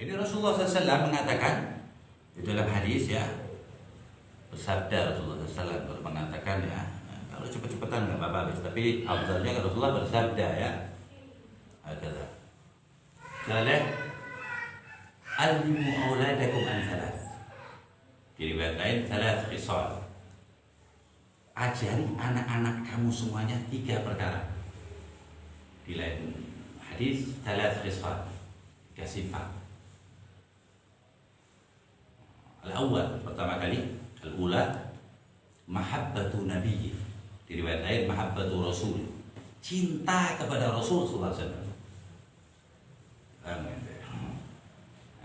Ini Rasulullah SAW mengatakan di dalam hadis ya, bersabda Rasulullah SAW kalau mengatakan ya, kalau cepet-cepetan nggak apa-apa, tapi afdalnya Rasulullah bersabda ya, adalah saleh alimu auladakum an thalath. Di riwayat lain thalath khisal. Ajari anak-anak kamu semuanya 3 perkara. Di lain hadis thalath khisal, 3 sifat. Al-awwal, pertama kali, al-ula mahabbatu nabiyyi. Di riwayat lain mahabbatu rasul. Cinta kepada Rasul sallallahu alaihi wasallam.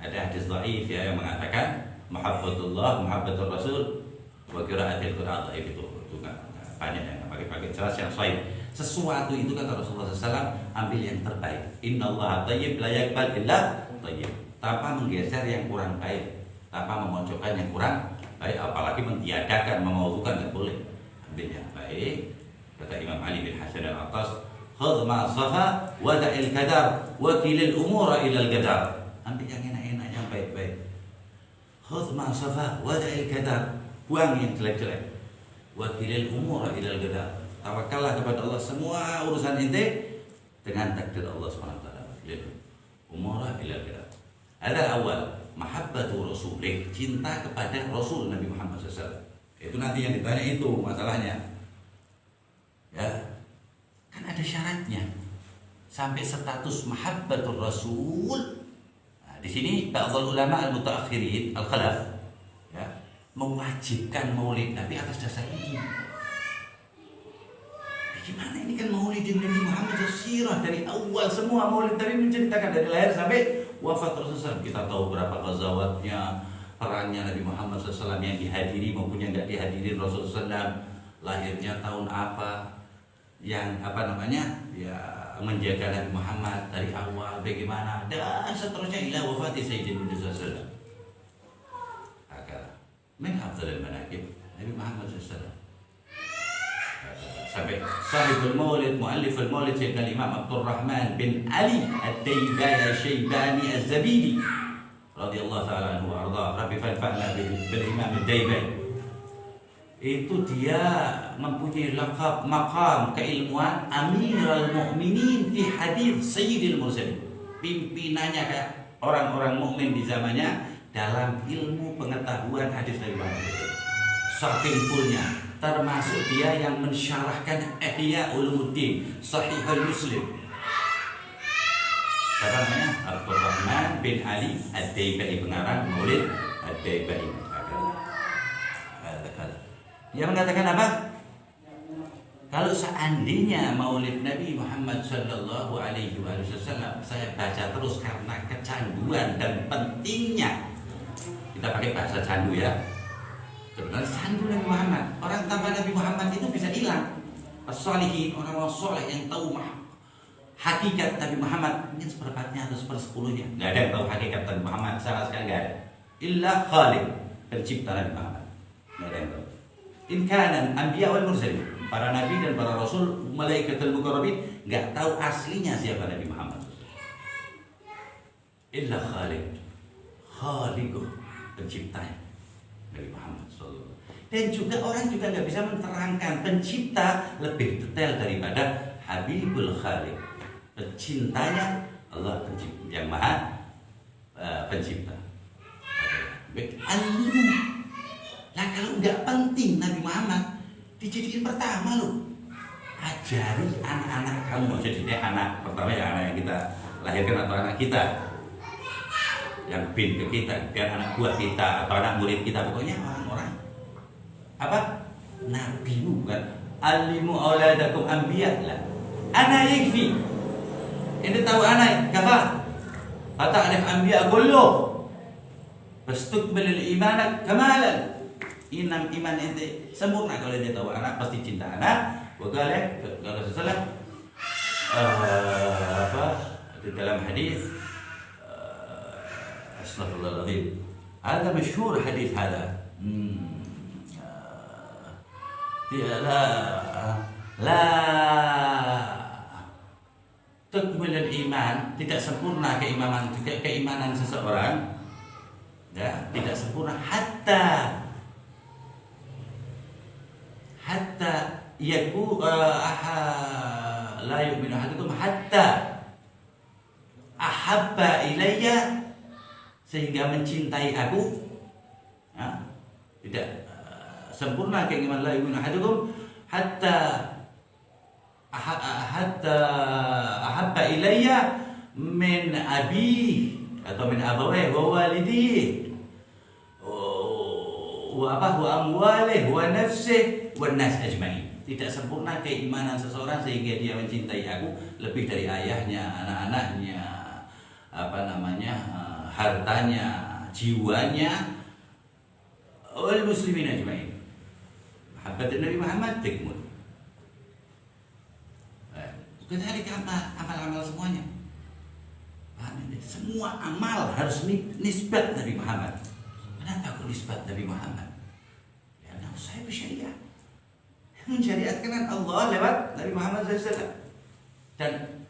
Ada hadis dhaif ya yang mengatakan mahabbatullah, mahabbatur rasul wa qiraatil Qur'an dhaif itu kan banyak yang pakai jelas yang sahih. Sesuatu itu kata Rasulullah SAW, ambil yang terbaik. Innallaha thayyib la yaqbal illa thayyib. Tanpa menggeser yang kurang baik, tanpa memojokkan yang kurang baik, apalagi mentiadakan, memauzukan, tidak boleh. Ambil yang baik. Kata Imam Ali bin Hasan al-Attas, khudh ma safa wa da'il kadar wa kilil umura ila al-qadar. Ambil yang enak-enak, yang baik-baik. Khudh ma safa wa da'il kadar, buang yang jelek-jelek. Wa kilil umura ila al-qadar. Tawakallah kepada Allah, semua urusan ente dengan takdir Allah Subhanahu wa taala. Kilil umura ila al-qadar. Ada awal mahabbatu rasulih, cinta kepada Rasul Nabi Muhammad SAW. Itu nanti yang ditanya itu masalahnya. Ya, kan ada syaratnya. Sampai status mahabbatur rasul. Nah, di sini ba'dhul ulama al-mutaakhirin, al-khalaf, ya, mewajibkan maulid Nabi atas dasar ini. Gimana ini kan maulidin Nabi Muhammad sirah dari awal, semua maulid Nabi menceritakan dari lahir sampai wafat Rasulullah. Kita tahu berapa ghazawatnya, perangnya Nabi Muhammad SAW yang dihadiri maupun yang tidak dihadiri Rasulullah SAW. Lahirnya tahun apa, yang ya menjaga Nabi Muhammad dari awal bagaimana, dan seterusnya ila wafati Sayyidina Rasulullah. Agar min afdalil manaqib Nabi Muhammad SAW. Sampai sahibul maulid, mualliful maulid Sayyidina Imam Abdul Rahman bin Ali Ad-Daybani Syaibani Az-Zabidi radhiyallahu ta'ala anhu wa arda. Rabbi fanfa'na bil Imam Ad-Daybani. Itu dia mempunyai laqab maqam keilmuan Amirul Mukminin fi hadis Sayyidil Mursalin. Pimpinannya kayak orang-orang mukmin di zamannya dalam ilmu pengetahuan hadis Nabi Muhammad. Saking fullnya, termasuk dia yang mensyarahkan Ihya Ulumuddin, Sahihul Muslim. Siapa namanya? Abdul Rahman bin Ali Ad-Daybani, pengarang Maulid Ad-Daybani. Dia mengatakan apa? Kalau seandainya Maulid Nabi Muhammad Sallallahu Alaihi Wasallam saya baca terus karena kecanduan dan pentingnya, kita pakai bahasa candu ya. Sebenarnya candu Nabi Muhammad. Orang tanpa Nabi Muhammad itu bisa hilang. As-salihin, orang-orang soleh yang tahu hakikat Nabi Muhammad, mungkin seperempatnya atau sepersepuluhnya. Nggak ada yang tahu hakikat Nabi Muhammad, sama sekali nggak ada. Illa Khaliq, pencipta Nabi Muhammad. Nggak ada yang tahu. In kana anbiya wal mursalin, para nabi dan para rasul, malaikatul muqarrabin, nggak tahu aslinya siapa Nabi Muhammad. Illa Khaliq, Khaliquh, penciptanya Nabi Muhammad sallallahu alaihi wasallam. Dan juga orang juga nggak bisa menerangkan pencipta lebih detail daripada Habibul Khaliq, pencintanya Allah, pencipta yang maha pencipta. Alimu. Nah kalau nggak penting Nabi Muhammad dijadiin pertama loh. Ajari anak-anak kamu, jadi anak pertama ya anak yang kita lahirkan atau anak kita yang bin ke kita, biar anak buah kita atau anak murid kita, pokoknya orang-orang apa? Nabimu bukan? Alimu auladakum anbiya lah. Ana yakfi. Ini tahu anak kafah. Ata'rif anbiya kulluh. Fastukmilul iman kamalan. Inam iman ente sempurna kalau dia tahu anak, pasti cinta anak. Wakale kalau sesuatu apa di dalam hadis astagfirullahaladzim, ada masyhur hadis ada la Takmilul iman, tidak sempurna keimanan seseorang, ya, tidak sempurna hatta yaku la yu'minu ahadukum hatta ahabba ilayya, sehingga mencintai aku, ya, tidak sempurna keimanan la yu'minu ahadukum hatta ahabba ilayya min abi atau min abawai wa walidi wa amwalih wa nafsih wa nas ajmain. Tidak sempurna keimanan seseorang sehingga dia mencintai aku lebih dari ayahnya, anak-anaknya, hartanya, jiwanya, wal muslimin ajmain. Mahabbat Nabi Muhammad tikmul. Ketika amal-amal semuanya, semua amal harus nisbat Nabi Muhammad. Kenapa aku nisbat Nabi Muhammad? Karena saya bersyariat, mensyariatkan Allah lewat Nabi Muhammad SAW. Dan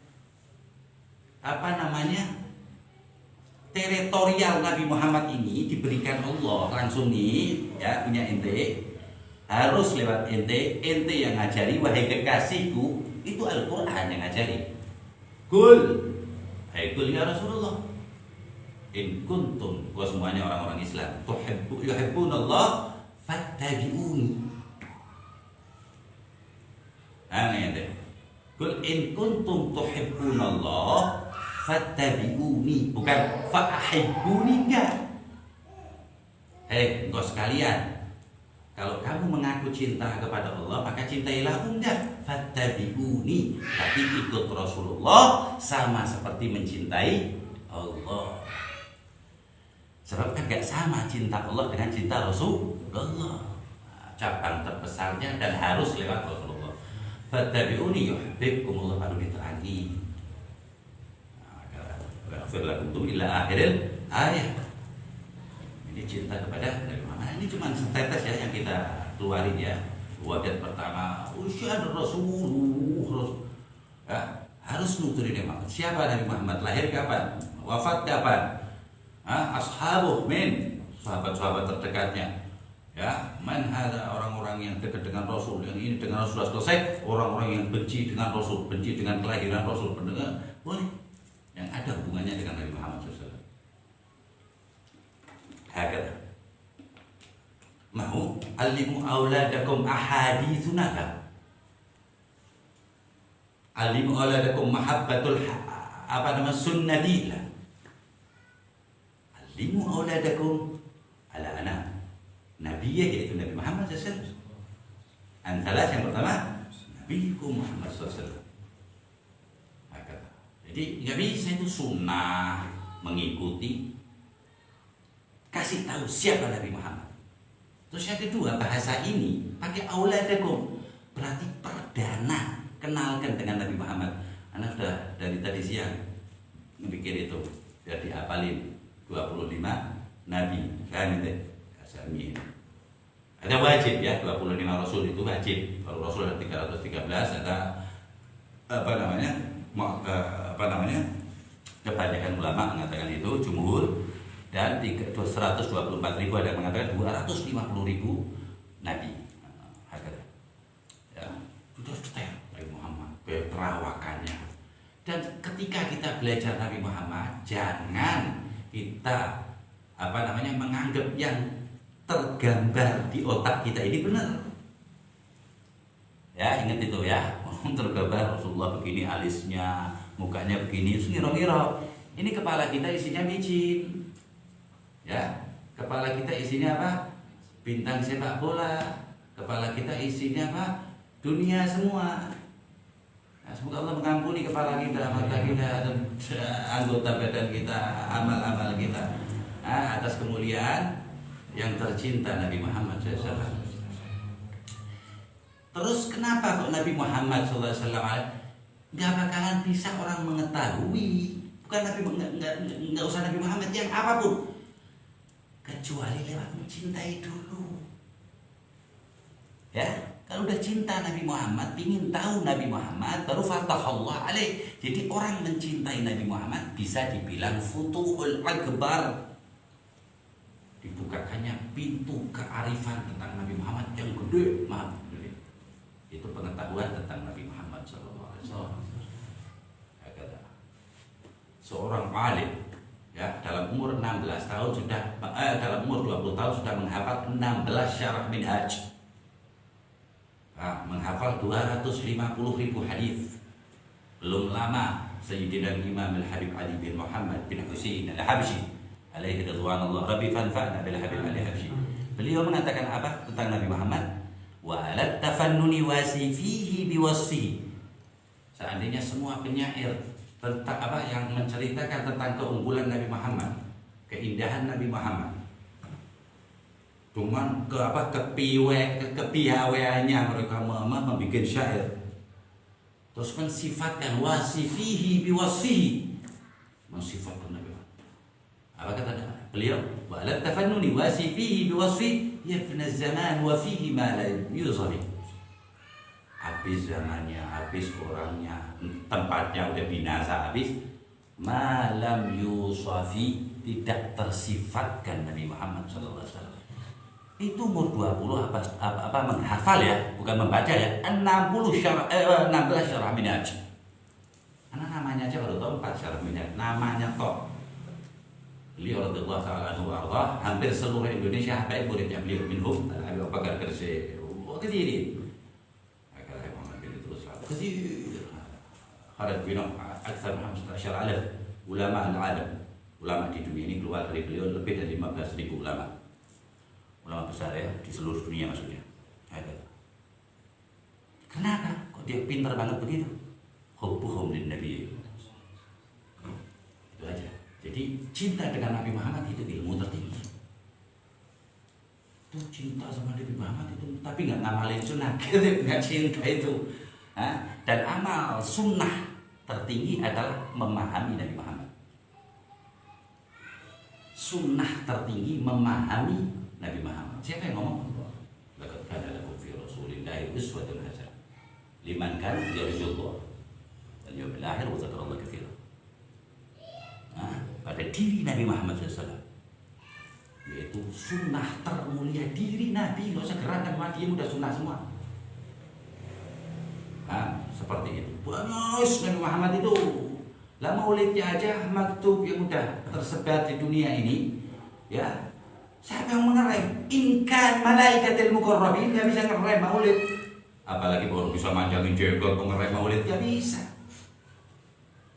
teritorial Nabi Muhammad ini diberikan Allah langsung nih, ya, punya ente, harus lewat ente yang ngajari. Wahai kekasihku, itu Al-Quran yang ngajari. Kul ya Rasulullah, in kuntum, gua semuanya orang-orang Islam, yuhibbunallah fattabi'uni. Ente, kul in kuntum tuhibbunallah fattabi'uni, bukan fa'ahibbuni, enggak. Engkau sekalian, kalau kamu mengaku cinta kepada Allah, maka cintailah enggak. Fattabi'uni, tapi ikut Rasulullah sama seperti mencintai Allah. Sebab kan gak sama cinta Allah dengan cinta Rasulullah. Cabang terbesarnya dan harus lewat Rasulullah. Fattabi'uni yuhibbukumullah, baru diterangi. Waghfir lakum ila akhiril ayat. Ini cinta kepada Nabi Muhammad. Ini cuma setetes ya yang kita keluarin ya. Wadat pertama, usia Rasul, ya, harus nuturin Nabi Muhammad. Siapa Nabi Muhammad? Lahir kapan? Wafat kapan? Ashabuh min, sahabat-sahabat terdekatnya. Ya, man ada orang-orang yang dekat dengan Rasul, yang ini dengan Rasul selesai. Orang-orang yang benci dengan Rasul, benci dengan kelahiran Rasul, pendengar boleh. Yang ada hubungannya dengan Nabi Muhammad SAW. Hakata. Mau alimu auladakum ahaditsuna, alimu auladakum mahabbatul sunnati, alimu auladakum ala anak nabiyya, yaitu Nabi Muhammad SAW. Antara yang pertama Nabiku Muhammad SAW. Jadi nggak bisa itu sunnah mengikuti, kasih tahu siapa Nabi Muhammad. Terus yang kedua, bahasa ini pakai auladakum, berarti perdana kenalkan dengan Nabi Muhammad. Anak sudah dari tadi siang mikir itu biar diapalin 25 Nabi, kan itu Asami. Ada wajib ya, 25 Rasul itu wajib. Kalau Rasul ada 313, ada kebanyakan ulama mengatakan itu jumhur. Dan 124.000 ada yang mengatakan 250.000 Nabi. Ya, sudah detail Nabi Muhammad, perawakannya. Dan ketika kita belajar Nabi Muhammad, jangan kita menganggap yang tergambar di otak kita ini benar. Ya, ingat itu ya. Tergambar Rasulullah begini alisnya, mukanya begini, ngira-ngira. Ini kepala kita isinya micin. Ya, kepala kita isinya apa? Bintang sepak bola. Kepala kita isinya apa? Dunia semua. Nah, semoga Allah mengampuni kepala kita, mata kita, anggota badan kita, amal-amal kita, atas kemuliaan yang tercinta Nabi Muhammad SAW. Terus kenapa kok Nabi Muhammad SAW nggak bakalan bisa orang mengetahui? Bukan Nabi, nggak usah Nabi Muhammad yang apapun, kecuali lewat mencintai dulu. Ya, Kalau udah cinta Nabi Muhammad, ingin tahu Nabi Muhammad, baru fatahallah alaih. Jadi orang mencintai Nabi Muhammad bisa dibilang futuhul akbar. Dibukakannya pintu kearifan tentang Nabi Muhammad yang gede, maaf. Itu pengetahuan tentang Nabi Muhammad SAW. Seorang alim, ya, dalam umur 16 tahun sudah, dalam umur 20 tahun sudah menghafal 16 syarah minhaj. Menghafal 250.000 hadis. Belum lama Sayyidina Imam Al-Habib Ali bin Muhammad bin Husain Al-Habsyi alaihi ridwanullah rabbi fanfa'na bil Habib Al-Habsyi. Beliau mengatakan apa tentang Nabi Muhammad? Wa alat tafannuni wasifihi biwasfihi. Seandainya semua penyair tentang apa yang menceritakan tentang keunggulan Nabi Muhammad, keindahan Nabi Muhammad, cuman kepihaweannya mereka membuat syair, terus mensifatkan wasifihi biwasfihi, mensifatkan Nabi Muhammad. Apa kata beliau? Wa la tafannuni wasifihi biwasfihi yafna zaman wa fihi ma la yuzafi. Habis zamannya, habis orangnya, tempatnya udah binasa habis, malam yusafi, tidak tersifatkan Nabi Muhammad SAW. Itu umur 20 apa menghafal ya, bukan membaca ya, 16 syarah minhaj. Karena namanya aja baru tahu 4 syarah minhaj, namanya kok. Beliau radhiyallahu ta'ala anhu warḍah, hampir seluruh Indonesia baik muridnya beliau minhum Abu Bakar Gresik, kecil. كثير خرج بينهم أكثر من 15,000 ulama al-alam. Ulama di dunia ini keluar dari beliau lebih dari 15.000 ulama. Ulama besar ya di seluruh dunia maksudnya. Kenapa? Kok dia pintar banget begitu? Hubbuhum lin nabi. Itu aja. Jadi cinta dengan Nabi Muhammad itu ilmu tertinggi. Itu cinta sama Nabi Muhammad itu, tapi nggak ngamalin sunnah, nggak cinta itu. Dan amal sunnah tertinggi adalah memahami Nabi Muhammad. Sunnah tertinggi memahami Nabi Muhammad. Siapa yang ngomong? Laqad kana lakum fi Rasulillahi uswatun hasanah liman kana yarjullah wal yawmil akhir wa dzakarallaha katsiran. Pada diri Nabi Muhammad SAW, yaitu sunnah termulia diri Nabi. Nggak usah gerak sama dia, udah sunnah semua. Seperti itu. Banyak Nabi Muhammad itu. Lah maulidnya aja maktub yang udah tersebar di dunia ini, ya. Siapa yang mengerem? Inkan malaikatil muqarrabin nggak bisa ngerem maulid. Apalagi baru bisa manjangin jenggot pengerem maulid, nggak bisa.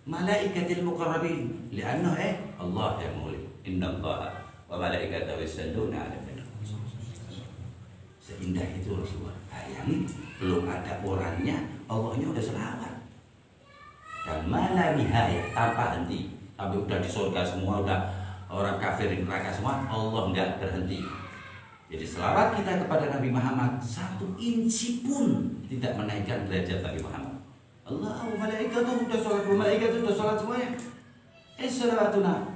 Malaikatil muqarrabin, lianna Allah yang maulid. Inna Allah wa malaikatahu yusalluna 'alan nabi. Seindah itu Rasulullah. Bayangin, belum ada orangnya, Allahnya udah selawat. Dan mana nihayah, tanpa henti. Sampai udah di surga semua, udah orang kafir di neraka semua, Allah nggak berhenti. Jadi selawat kita kepada Nabi Muhammad 1 inci pun tidak menaikkan derajat Nabi Muhammad. Allah, malaikat itu udah sholat, malaikat itu udah sholat semuanya. Salawatuna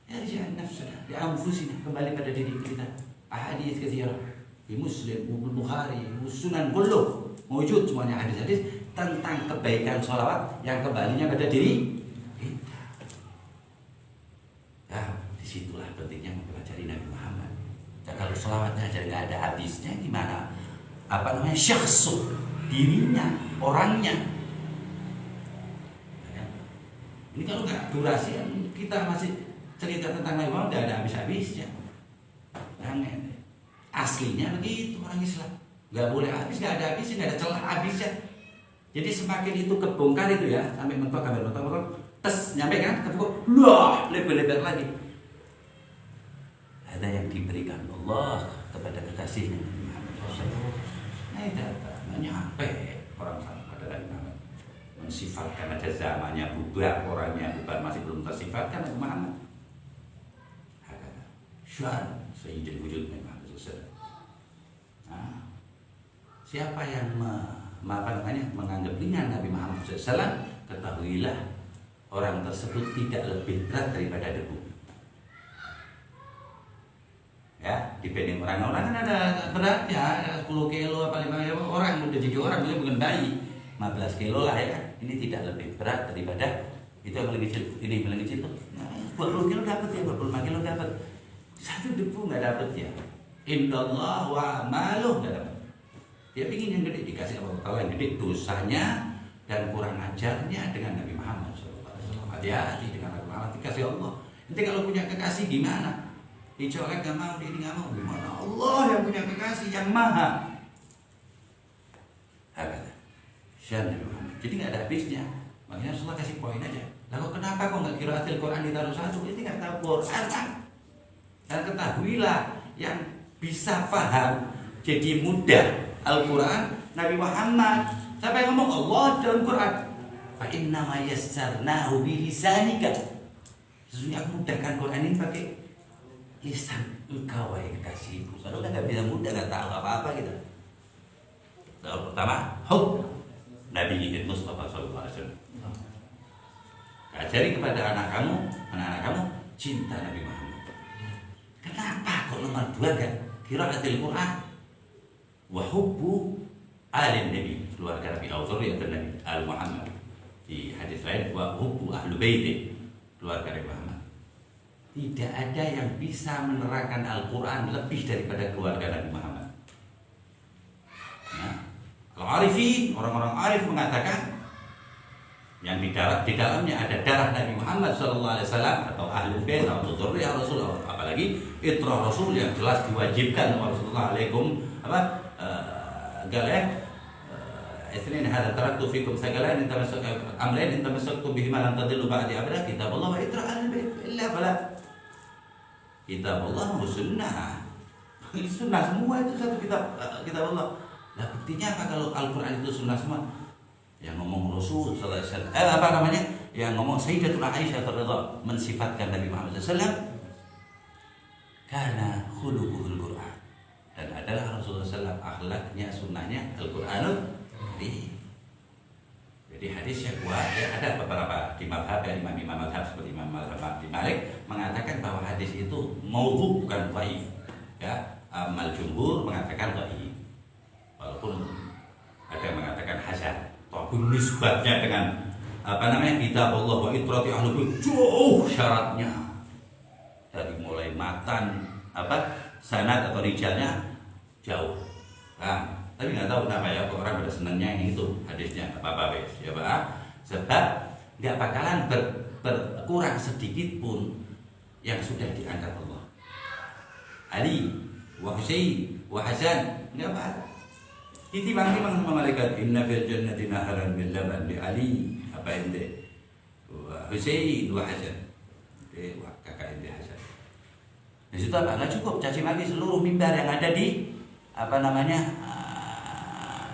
ya rijal nafsuna di anfusina, kembali pada diri kita. Ahadits katsirah di Muslim, Bukhari, Sunan kulluh wujud semuanya hadis-hadis tentang kebaikan sholawat yang kembalinya pada diri kita. Ya, disitulah pentingnya mempelajari Nabi Muhammad. Dan kalau sholawatnya aja nggak ada hadisnya, gimana? Apa namanya? Syakhsu, dirinya, orangnya. Ya. Ini kalau nggak durasi, kita masih cerita tentang Nabi Muhammad nggak ada habis-habisnya. Aslinya begitu orang Islam, nggak boleh habis, nggak ada habisnya, nggak ada celah habisnya. Jadi semakin itu kebongkar itu ya, sampai mentok, tes nyampe kan, kebongkar, wah lebar-lebar lagi. Ada yang diberikan Allah kepada kekasihnya Nabi Muhammad SAW. Nah itu nyampe orang sama pada Nabi Muhammad. Mensifatkan ada zamannya bubar, orangnya bubar, masih belum tersifatkan Nabi Muhammad. Syuhan Sayyidul Wujud Nabi Muhammad SAW. Nah, siapa yang menganggap ringan Nabi Muhammad SAW, ketahuilah orang tersebut tidak lebih berat daripada debu. Ya, dibanding orang kan ada beratnya 10 kilo apa 5 kilo orang udah jadi orang bukan bayi 15 kilo lah ya kan. Ini tidak lebih berat daripada itu yang paling kecil. Ini paling kecil tuh 20 kilo dapat ya, 25 kilo dapat. Satu debu nggak dapat ya. Indallah wa maluh nggak dapat. Dia ingin yang gede dikasih Allah Taala yang gede dosanya dan kurang ajarnya dengan Nabi Muhammad SAW. Hati-hati dengan Nabi Muhammad dikasih Allah. Nanti kalau punya kekasih gimana? Dicolek gak mau, ini gak mau. Gimana? Allah yang punya kekasih yang maha. Jadi gak ada habisnya. Makanya Rasulullah kasih poin aja. Lalu kenapa kok gak qiraatil Quran ditaruh satu? Ini gak tahu Quran kan? Dan ketahuilah yang bisa paham jadi mudah Al-Quran Nabi Muhammad. Siapa yang ngomong? Allah dalam Quran. Fa inna ma yassarnahu bi lisanika. Sesungguhnya aku mudahkan Quran ini pakai lisan engkau wahai kekasihku. Kalau nggak bisa mudah, nggak tahu apa-apa gitu. Yang pertama, hub Nabi Mustafa SAW. Ajari kepada anak-anak kamu cinta Nabi Muhammad. Kenapa kok nomor 2 kan? Qiraatil Quran wa hubbu alin Nabi, keluarga Nabi Al-Zurriyah Nabi Al-Muhammad. Di hadis lain wa hubbu ahlu baiti, keluarga Nabi Muhammad. Tidak ada yang bisa menerangkan Al-Quran lebih daripada keluarga Nabi Muhammad. Nah, kalau arifin, orang-orang arif mengatakan yang di dalamnya ada darah Nabi Muhammad SAW atau ahlul bait atau dzurriyyah Rasulullah, apalagi itrah Rasul yang jelas diwajibkan oleh Rasulullah alaikum Isnin hadza taraktu fikum sagalan amrayn in tamassaktum bihima lan tadillu ba'di abada kitabullah wa itrah ahlul bait illa fala. Kitabullah wa sunnah. Sunnah semua itu satu kitab Allah. Nah, buktinya apa kalau Al-Quran itu sunnah semua? Yang ngomong Rasul sallallahu alaihi wasallam. Apa namanya? Yang ngomong Sayyidatuna Aisyah radhiyallahu mensifatkan Nabi Muhammad SAW karena khuluquhul Quran. Dan adalah Rasulullah SAW akhlaknya, sunnahnya Al-Quranul Karim. Jadi hadisnya kuat. Ya, ada beberapa di mazhab dari imam-imam mazhab seperti Imam Malik mengatakan bahwa hadis itu maudhu bukan dhaif. Ya, amal jumhur mengatakan dhaif. Walaupun ada yang mengatakan hasan. Tapi nisbatnya dengan kitab Allah wa itrati ahlul bait jauh syaratnya. Dari mulai matan sanad atau rijalnya jauh. Nah, tapi nggak tahu kenapa ya orang pada senangnya yang itu hadisnya apa wes ya Pak. Sebab nggak bakalan berkurang sedikit pun yang sudah diangkat Allah. Ali wa Husain wa Hasan nggak apa. Ditimbang-timbang sama malaikat inna fil jannati naharan min laban li Ali apa ente wa Husain wa Hasan. Wah kakak ente Hasan. Di situ apa? Nggak cukup caci maki seluruh mimbar yang ada di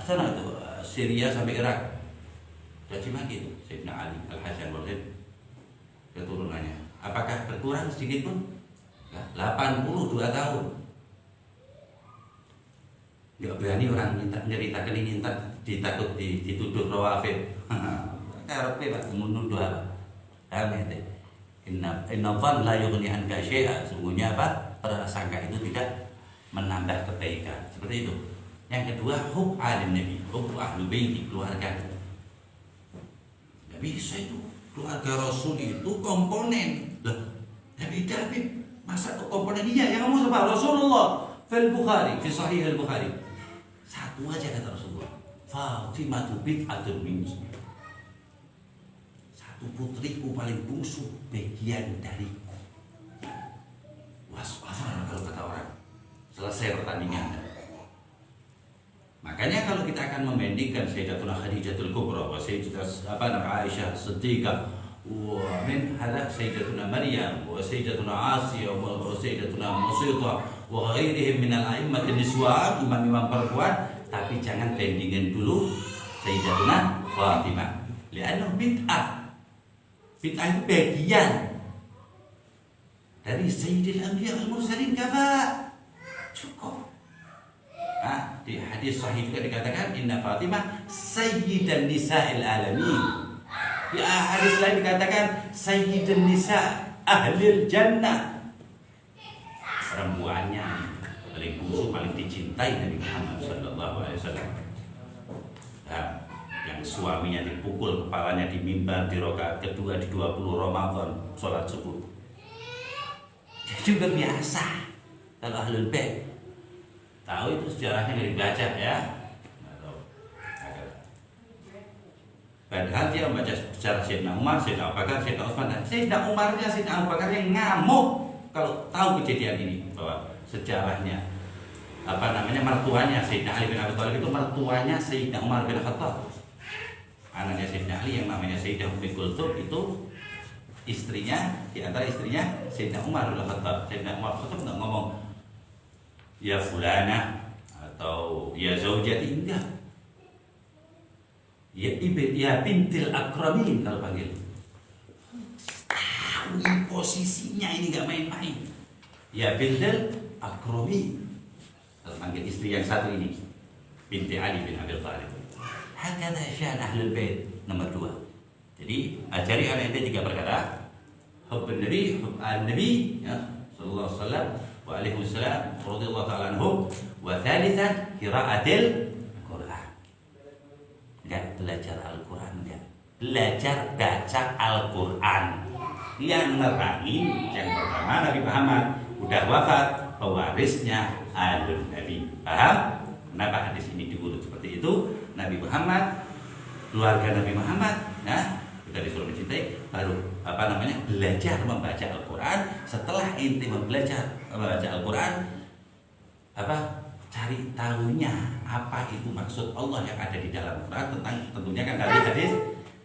sana itu Syria sampai Irak. Caci maki itu Sayyidina Ali Al-Hasan wal Husain keturunannya. Apakah berkurang sedikit pun? 82 tahun. Nggak berani orang nyeritakan ini entar ditakut dituduh rawafid. Karepe Pak menuduh apa? Inna dhanna la yughni anka syai'a. Sungguhnya apa? Prasangka itu tidak menambah kebaikan. Seperti itu. Yang kedua, hub alin Nabi, hub ahlu baiti, keluarga. Nggak bisa itu. Keluarga Rasul itu komponen. Lah, beda. Masa komponen iya yang ngomong apa? Rasulullah fil Bukhari, fi Sahih Al-Bukhari. Satu aja kata Rasulullah. Fatimah bid'atun minni. Satu putriku paling bungsu bagian dariku. Was-wasan kalau kata orang. Selesai pertandingan. Makanya kalau kita akan membandingkan Sayyidatuna Khadijatul Kubra wa Sayyidatuna Aisyah Siddiqah wa min hadha Sayyidatuna Maryam wa Sayyidatuna Asiyah wa Sayyidatuna Musyidah wa ghairihim minal a'immatin niswan, imam-imam perempuan, tapi jangan bandingin dulu Sayyidatuna Fatimah. Li'annahu bid'ah. Bid'ah itu bagian dari Sayyidil Anbiya wal Mursalin kafa. Cukup. Nah, di hadis sahih juga dikatakan inna Fatimah sayyidan nisa'il alamin. Di hadis lain dikatakan sayyidan nisa' ahlil jannah. Perempuannya paling khusus, paling dicintai Nabi Muhammad sallallahu alaihi wasallam. Nah, yang suaminya dipukul kepalanya di mimbar di rakaat kedua di 20 Ramadan sholat subuh. Jadi udah biasa kalau ahlul bait. Tahu itu sejarahnya dari baca ya. Padahal dia membaca sejarah Sayyidina Umar, Sayyidina Abu Bakar, Sayyidina Utsman, dan Sayyidina Umarnya, Sayyidina Abu Bakar yang ngamuk kalau tahu kejadian ini, bahwa sejarahnya mertuanya Sayyidina Ali bin Abi Thalib itu mertuanya Sayyidina Umar bin Khattab. Anaknya Sayyidina Ali yang namanya Sayyidah Ummi Kulthum itu istrinya, di antara istrinya Sayyidina Umar bin Khattab. Sayyidina Umar bin Khattab enggak ngomong ya fulana atau ya zaujati, enggak. Ya bintil akramin kalau panggil. Posisinya ini gak main-main. Ya bintil akramin kalau panggil istri yang satu ini, binti Ali bin Abi Thalib. Hakada syan ahlul bait nomor 2. Jadi ajari anak ente 3 perkara. Hubbun Nabi, Nabi ya sallallahu alaihi wasallam wa alaihi wasallam radhiyallahu ta'ala anhu, wa thalithan qiraatil enggak belajar Al-Quran, enggak belajar baca Al-Quran. Yang nerangi yang pertama Nabi Muhammad udah wafat, pewarisnya alun Nabi. Paham? Kenapa hadis ini diurut seperti itu? Nabi Muhammad, keluarga Nabi Muhammad, nah kita disuruh mencintai, baru belajar membaca Al-Quran. Setelah inti belajar membaca Al-Quran, cari tahunya apa itu maksud Allah yang ada di dalam Quran, tentang tentunya kan dari hadis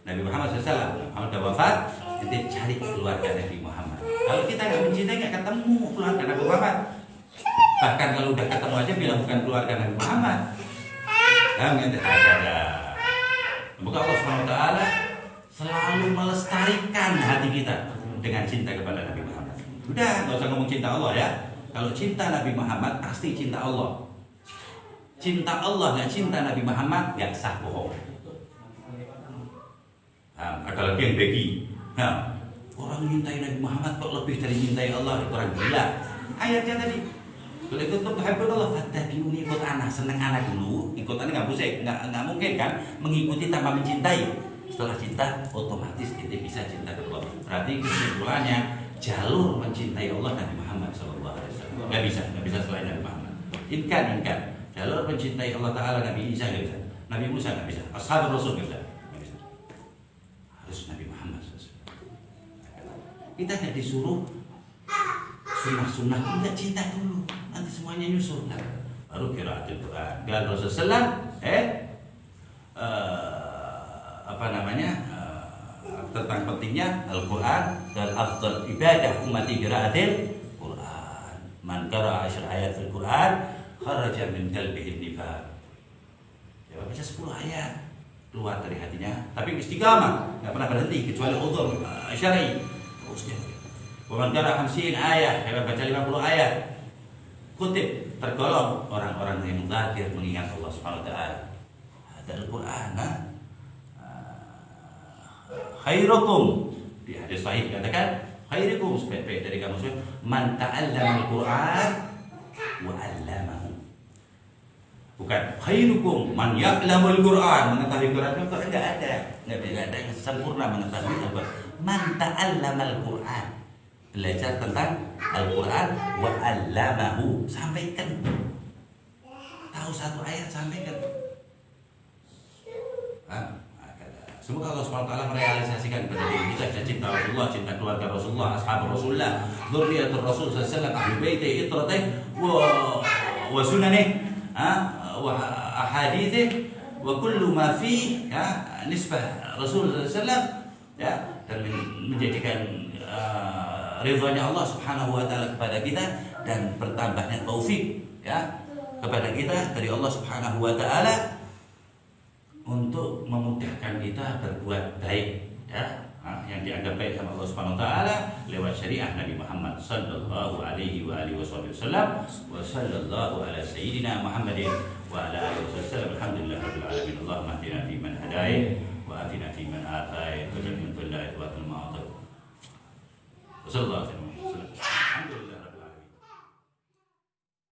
Nabi Muhammad SAW. Kalau sudah wafat, nanti cari keluarga Nabi Muhammad. Kalau kita nggak mencintai, nggak ketemu keluarga Nabi Muhammad. Bahkan kalau udah ketemu aja bilang bukan keluarga Nabi Muhammad. Semoga Allah SWT selalu melestarikan hati kita dengan cinta kepada Nabi Muhammad. Udah, nggak usah ngomong cinta Allah ya. Kalau cinta Nabi Muhammad pasti cinta Allah. Cinta Allah nggak cinta Nabi Muhammad nggak sah bohong. Apalagi yang begi. Orang mencintai Nabi Muhammad kok lebih dari cintai Allah, itu orang gila. Ayatnya tadi. Kalau itu tuh Allah, fattabi'uni, ikut anak, seneng anak dulu, ikut anak nggak bisa, nggak mungkin kan mengikuti tanpa mencintai. Setelah cinta, otomatis kita bisa cinta ke Allah. Berarti kesimpulannya jalur mencintai Allah Nabi Muhammad SAW. Nggak bisa selain Nabi Muhammad. Inkan. Jalur mencintai Allah Ta'ala Nabi Isa nggak bisa, Nabi Musa nggak bisa, Ashab Rasul nggak bisa. Harus Nabi Muhammad SAW. Kita nggak disuruh sunnah-sunnah, kita cinta dulu, nanti semuanya nyusul. Baru qiraatul Quran. Dan Rasulullah tentang pentingnya Al-Quran dan afdal ibadah ummati qiraatul Quran. Man qara'a 10 ayat Al-Quran kharaja min qalbihi nifaq. Ya baca 10 ayat keluar dari hatinya, tapi istiqamah, enggak pernah berhenti kecuali udzur syar'i. Terus dia. Wa man qara'a 50 ayat, dia baca 50 ayat. Kutip tergolong orang-orang yang zakir mengingat Allah Subhanahu wa taala. Ada Al-Qur'an. Khairukum, di hadis sahih dikatakan khairukum, sebaik-baik dari kamu semua man ta'allama Al-Qur'an wa 'allamahu. Bukan khairukum man ya'lamul Qur'an, mengetahui Quran. Quran enggak ada yang sempurna mengetahui Al-Quran. Man ta'allamal Qur'an, belajar tentang Al-Quran wa 'allamahu, sampaikan. Tahu 1 ayat sampaikan. Semoga Allah SWT merealisasikan kepada diri kita cinta Rasulullah, cinta keluarga Rasulullah, ashab Rasulullah, dzurriyyatur Rasul sallallahu alaihi wasallam, ahli baiti, itratai wa sunanih, wa ahaditsih wa kullu ma fi nisbah Rasul sallallahu alaihi wasallam, ya, dan menjadikan ridhonya Allah Subhanahu wa taala kepada kita dan bertambahnya taufik ya kepada kita dari Allah Subhanahu wa taala untuk memudahkan kita berbuat baik ya, yang dianggap baik sama Allah Subhanahu wa taala lewat syariat Nabi Muhammad sallallahu alaihi wa alihi wasallam wa sallallahu ala sayyidina Muhammadin wa ala alihi wasallam. Alhamdulillahirabbil alamin. Allahumma hdina fi man hadait wa afina fi man afait wa jannibna billahi wa al-ma'atib. Sallallahu alaihi wasallam.